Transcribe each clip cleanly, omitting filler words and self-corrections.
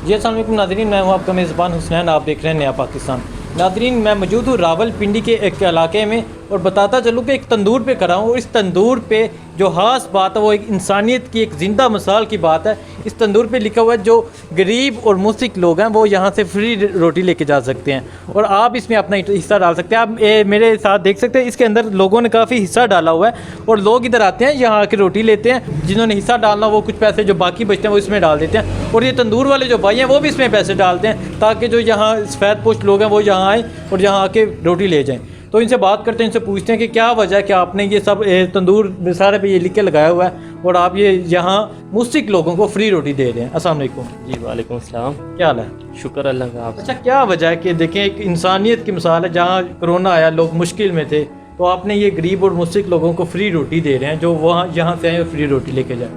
جی السلام علیکم ناظرین، میں ہوں آپ کا میزبان حسنین، آپ دیکھ رہے ہیں نیا پاکستان۔ ناظرین، میں موجود ہوں راول پنڈی کے ایک علاقے میں اور بتاتا چلوں کہ ایک تندور پہ کھڑا ہوں، اور اس تندور پہ جو خاص بات ہے وہ ایک انسانیت کی ایک زندہ مثال کی بات ہے۔ اس تندور پہ لکھا ہوا ہے جو غریب اور مستحق لوگ ہیں وہ یہاں سے فری روٹی لے کے جا سکتے ہیں، اور آپ اس میں اپنا حصہ ڈال سکتے ہیں۔ آپ میرے ساتھ دیکھ سکتے ہیں اس کے اندر لوگوں نے کافی حصہ ڈالا ہوا ہے، اور لوگ ادھر آتے ہیں یہاں آ کے روٹی لیتے ہیں۔ جنہوں نے حصہ ڈالنا وہ کچھ پیسے جو باقی بچتے ہیں وہ اس میں ڈال دیتے ہیں، اور یہ تندور والے جو بھائی ہیں وہ بھی اس میں پیسے ڈالتے ہیں تاکہ جو یہاں سفید پوش لوگ ہیں وہ یہاں آئیں اور یہاں آ کے روٹی لے جائیں۔ تو ان سے بات کرتے ہیں، ان سے پوچھتے ہیں کہ کیا وجہ ہے کہ آپ نے یہ سب تندور سارے پہ یہ لکھ کے لگایا ہوا ہے اور آپ یہ یہاں مستحق لوگوں کو فری روٹی دے رہے ہیں۔ السلام علیکم۔ جی وعلیکم السلام، کیا حال ہے؟ شکر اللہ کا۔ آپ اچھا، کیا وجہ ہے کہ دیکھیں ایک انسانیت کی مثال ہے، جہاں کرونا آیا لوگ مشکل میں تھے تو آپ نے یہ غریب اور مستحق لوگوں کو فری روٹی دے رہے ہیں، جو وہاں یہاں سے آئیں فری روٹی لے کے جائیں۔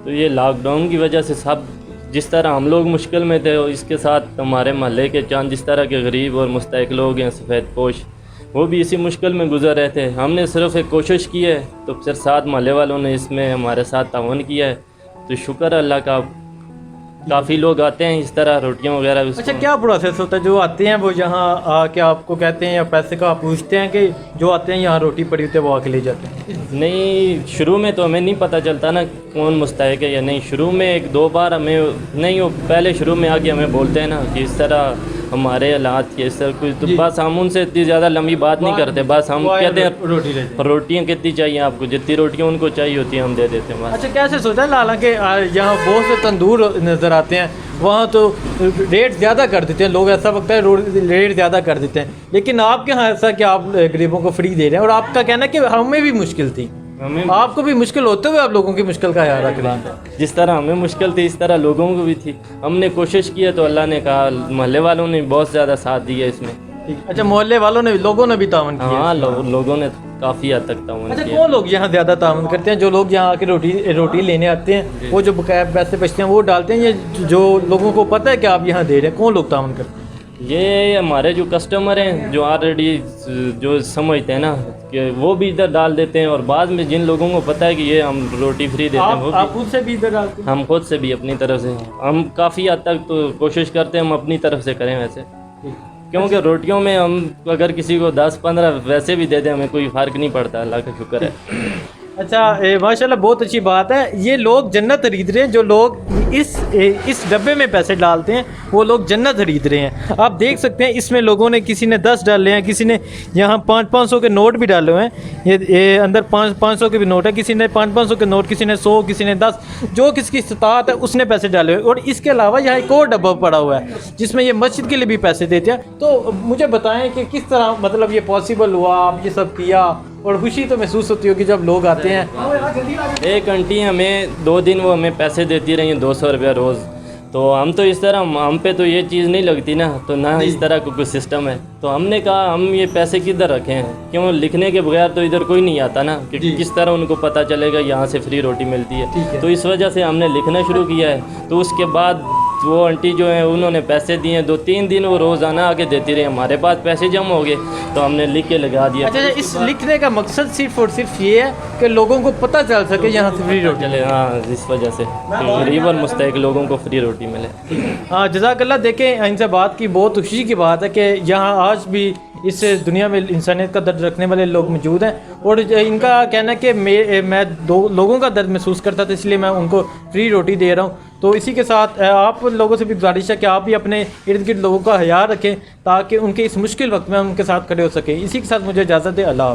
تو یہ لاک ڈاؤن کی وجہ سے سب جس طرح ہم لوگ مشکل میں تھے، اس کے ساتھ ہمارے محلے کے چاند جس طرح کے غریب اور مستحق لوگ ہیں سفید پوش، وہ بھی اسی مشکل میں گزر رہے تھے۔ ہم نے صرف ایک کوشش کی ہے تو پھر ساتھ محلے والوں نے اس میں ہمارے ساتھ تعاون کیا ہے، تو شکر اللہ کا۔ کافی لوگ آتے ہیں اس طرح روٹیاں وغیرہ۔ اچھا، کیا پروسیس ہوتا ہے جو آتے ہیں وہ یہاں آ کے آپ کو کہتے ہیں یا پیسے کا آپ پوچھتے ہیں کہ جو آتے ہیں یہاں روٹی پڑی ہوتی ہے وہ آ کے لے جاتے ہیں؟ نہیں، شروع میں تو ہمیں نہیں پتہ چلتا نا کون مستحق ہے یا نہیں۔ شروع میں ایک دو بار ہمیں نہیں، وہ پہلے شروع میں آ کے ہمیں بولتے ہیں نا کہ اس طرح ہمارے حالات کی اس طرح کوئی، تو بس ہم ان سے اتنی زیادہ لمبی بات نہیں کرتے، بس ہم کہتے ہیں روٹیاں کتنی چاہیے آپ کو، جتنی روٹیاں ان کو چاہیے ہوتی ہیں ہم دے دیتے ہیں بس۔ اچھا، کیسے سوچا ہے حالانکہ یہاں بہت سے تندور نظر آتے ہیں، وہاں تو ریٹ زیادہ کر دیتے ہیں لوگ، ایسا وقت ہے ریٹ زیادہ کر دیتے ہیں، لیکن آپ کے یہاں ایسا کہ آپ غریبوں کو فری دے رہے ہیں، اور آپ کا کہنا ہے کہ ہمیں بھی مشکل تھی، آپ کو بھی مشکل ہوتے ہوئے آپ لوگوں کی مشکل کا خیال رکھ رہے ہیں۔ جس طرح ہمیں مشکل تھی اس طرح لوگوں کو بھی تھی، ہم نے کوشش کی ہے تو اللہ نے کہا، محلے والوں نے بہت زیادہ ساتھ دیا اس میں۔ اچھا، محلے والوں نے لوگوں نے بھی تعاون کیا؟ ہاں، لوگوں نے کافی حد تک تعاون اچھا، کیا۔ کون لوگ یہاں زیادہ تعاون کرتے ہیں؟ جو لوگ یہاں آ کے روٹی لینے آتے ہیں وہ جو بقایا پیسے بچتے ہیں وہ ڈالتے ہیں، یا جو لوگوں کو پتہ ہے کہ آپ یہاں دے رہے ہیں کون لوگ تعاون کرتے ہیں؟ یہ ہمارے جو کسٹمر ہیں جو آلریڈی جو سمجھتے ہیں نا کہ وہ بھی ادھر ڈال دیتے ہیں، اور بعد میں جن لوگوں کو پتہ ہے کہ یہ ہم روٹی فری دیتے ہیں وہ آپ خود سے بھی ادھر ڈالتے ہیں؟ ہم خود سے بھی اپنی طرف سے، ہم کافی حد تک تو کوشش کرتے ہیں ہم اپنی طرف سے کریں ویسے، کیونکہ روٹیوں میں ہم اگر کسی کو 10-15 ویسے بھی دے دیں ہمیں کوئی فرق نہیں پڑتا، اللہ کا شکر ہے۔ اچھا، ماشاءاللہ بہت اچھی بات ہے۔ یہ لوگ جنت خرید رہے ہیں، جو لوگ اس ڈبے میں پیسے ڈالتے ہیں وہ لوگ جنت خرید رہے ہیں۔ آپ دیکھ سکتے ہیں اس میں لوگوں نے، کسی نے 10 ڈالے ہیں، کسی نے یہاں 500 کے نوٹ بھی ڈالے ہوئے ہیں، یہ اندر 500 کے بھی نوٹ ہے، کسی نے 500 کے نوٹ، کسی نے 100، کسی نے 10، جو کس کی استطاعت ہے اس نے پیسے ڈالے ہوئے۔ اور اس کے علاوہ یہاں ایک اور ڈبہ پڑا ہوا ہے جس میں یہ مسجد کے لیے بھی پیسے دیتے ہیں۔ تو مجھے بتائیں کہ کس طرح مطلب یہ پاسبل ہوا، آپ یہ سب کیا، اور خوشی تو محسوس ہوتی ہوگی جب لوگ آتے ہیں؟ ایک آنٹی ہمیں 2 دن وہ ہمیں پیسے دیتی رہی ہیں 200 روپیہ روز، تو ہم تو اس طرح ہم پہ تو یہ چیز نہیں لگتی نا، تو نہ اس طرح کا کوئی سسٹم ہے، تو ہم نے کہا ہم یہ پیسے کدھر رکھیں ہیں، کیوں لکھنے کے بغیر تو ادھر کوئی نہیں آتا نا کہ کس طرح ان کو پتہ چلے گا یہاں سے فری روٹی ملتی ہے، تو اس وجہ سے ہم نے لکھنا شروع کیا ہے۔ تو اس کے بعد وہ آنٹی جو ہیں انہوں نے پیسے دیے، 2-3 دن وہ روزانہ آ کے دیتی رہی، ہمارے پاس پیسے جمع ہو گئے تو ہم نے لکھ کے لگا دیا۔ اچھا، اس لکھنے کا مقصد صرف اور صرف یہ ہے کہ لوگوں کو پتہ چل سکے یہاں سے فری روٹی چلے، ہاں، اس وجہ سے غریب اور مستحق لوگوں کو فری روٹی ملے۔ ہاں، جزاک اللہ۔ دیکھیں، ان سے بات کی بہت خوشی کی بات ہے کہ یہاں آج بھی اس دنیا میں انسانیت کا درد رکھنے والے لوگ موجود ہیں، اور ان کا کہنا ہے کہ میں لوگوں کا درد محسوس کرتا تھا، اس لیے میں ان کو فری روٹی دے رہا ہوں۔ تو اسی کے ساتھ آپ لوگوں سے بھی گزارش ہے کہ آپ بھی اپنے ارد گرد لوگوں کا خیال رکھیں تاکہ ان کے اس مشکل وقت میں ان کے ساتھ کھڑے ہو سکیں۔ اسی کے ساتھ مجھے اجازت ہے، اللہ حافظ۔